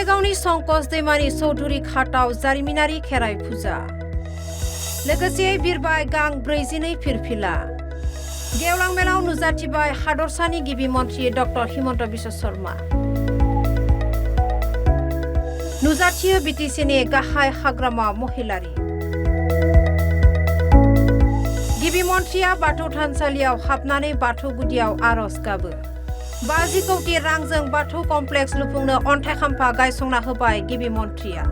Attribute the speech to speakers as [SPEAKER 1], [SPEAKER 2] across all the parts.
[SPEAKER 1] गसाइगावनि संकस दैमानि चौधुरी घाटाव जारिमिनारि खेराइ फुजा लोगोसे बिरबाय गां 42 फिरफिला गेवलां मेलाव नुजाथिबाय हादरसानि गिबि मन्थ्रि डक्टर हिमन्त बिश्व शर्मा नुजाथियो बिटिसिनि गाहाय हाग्रामा महिलारि गिबि मन्थ्रिया बाथौ थानसालियाव हाबनानै बाथौ गुदियाव आरज गाबो 50 कौटि रांजों बाथौ कमप्लेक्स लुफुंनो अन्थाइ खाम्फा गायसंना होबाय गिबि मन्थ्रिया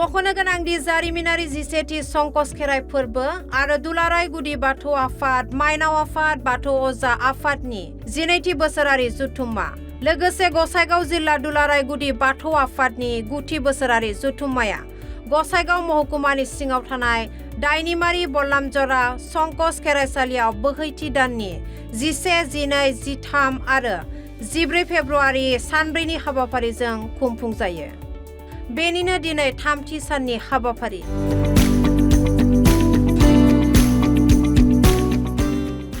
[SPEAKER 1] मख'नो गोनांदि जारिमिनारि 11थि संकस खेराइ फोरबो आरो दुलाराय गुदि बाथौ आफाद माइनाव आफाद बाथौ अजा आफादनि 12थि बोसोरारि जथुम्मा लोगोसे गसाइगाव जिल्ला दुलाराय गुदि बाथौ आफादनि 9थि बोसोरारि जथुम्माया गसाइगाव महकुमानि सिङाव थानाय दाइनिमारि बल्लामजरा संकस खेराइसालियाव बोहैथि दाननि 11, 12, 13 आरो 14 फेब्रुआरि सानब्रैनि हाबाफारिजों खुंफुंजायो। बेनिनो दिनै 3थि साननि हाबाफारि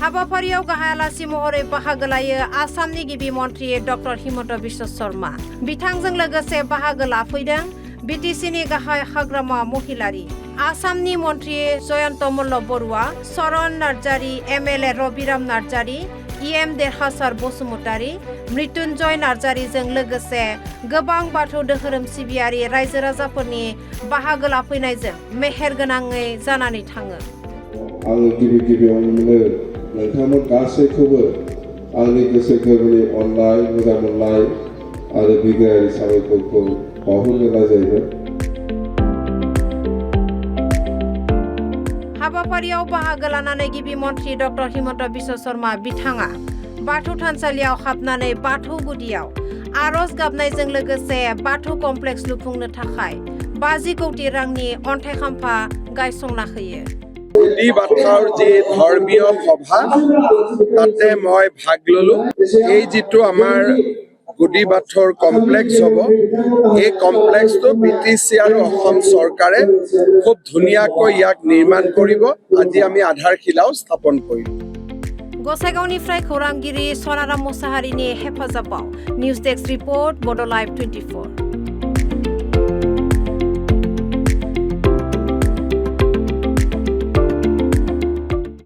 [SPEAKER 1] हाबाफारियाव गाहाय आलासि महरै बाहागो लायो आसामनि गिबि मन्थ्रि डक्टर हिमन्त बिश्व शर्मा बिथांजों लोगोसे बाहागो लाफैदों बिटिसिनि गाहाय हाग्रामा महिलारि आसामनि मन्थ्रि जयन्त मल्ल बरुवा चरण नार्जारी एमएलए रबिराम नार्जारी इएम देरहासार बसुमतारी मृत्युंजय नार्जारीजों लोगोसे गोबां बाथौ धोरोम सिबियारि रायजो राजाफोरनि बाहागो लाफैनायजों मेहेर गोनाङै जानानै थाङो।
[SPEAKER 2] आङो गिबियावनो नोंथांमोन गासैखौबो आंनि गोसो गोरबोनि अननाय मोजां मोननाय आरो बिग्रायारि साबायखरखौ बावहरनो नाजायो।
[SPEAKER 1] हाबाफारियाव बाहागो लानानै गिबि मन्थ्रि डक्टर हिमन्त बिश्व शर्मा बिथाङा बाथौ थानसालियाव हाबनानै बाथौ गुदियाव आरज गाबनायजों लोगोसे बाथौ कमप्लेक्स लुफुंनो थाखाय 50 कौटि रांनि अन्थाइ खाम्फा गायसंना होयो।
[SPEAKER 3] गुडी बाथौৰ যে ধৰ্মীয় সভা তাতে মই ভাগ ললো এই যেটো আমাৰ গুডি বাথৰ কমপ্লেক্স হ'ব এই কমপ্লেক্সটো বিটিসি আৰু অসম চৰকাৰে খুব ধুনিয়াকৈ ইয়াক নিৰ্মাণ কৰিব আজি আমি আধাৰশিলাও স্থাপন কৰিম।
[SPEAKER 1] गसाइगावनिफ्राय खौरांगिरि सनाराम मुसाहारिनि हेफाजाबाव निउज डेस्क रिपर्ट बड लाइभ 24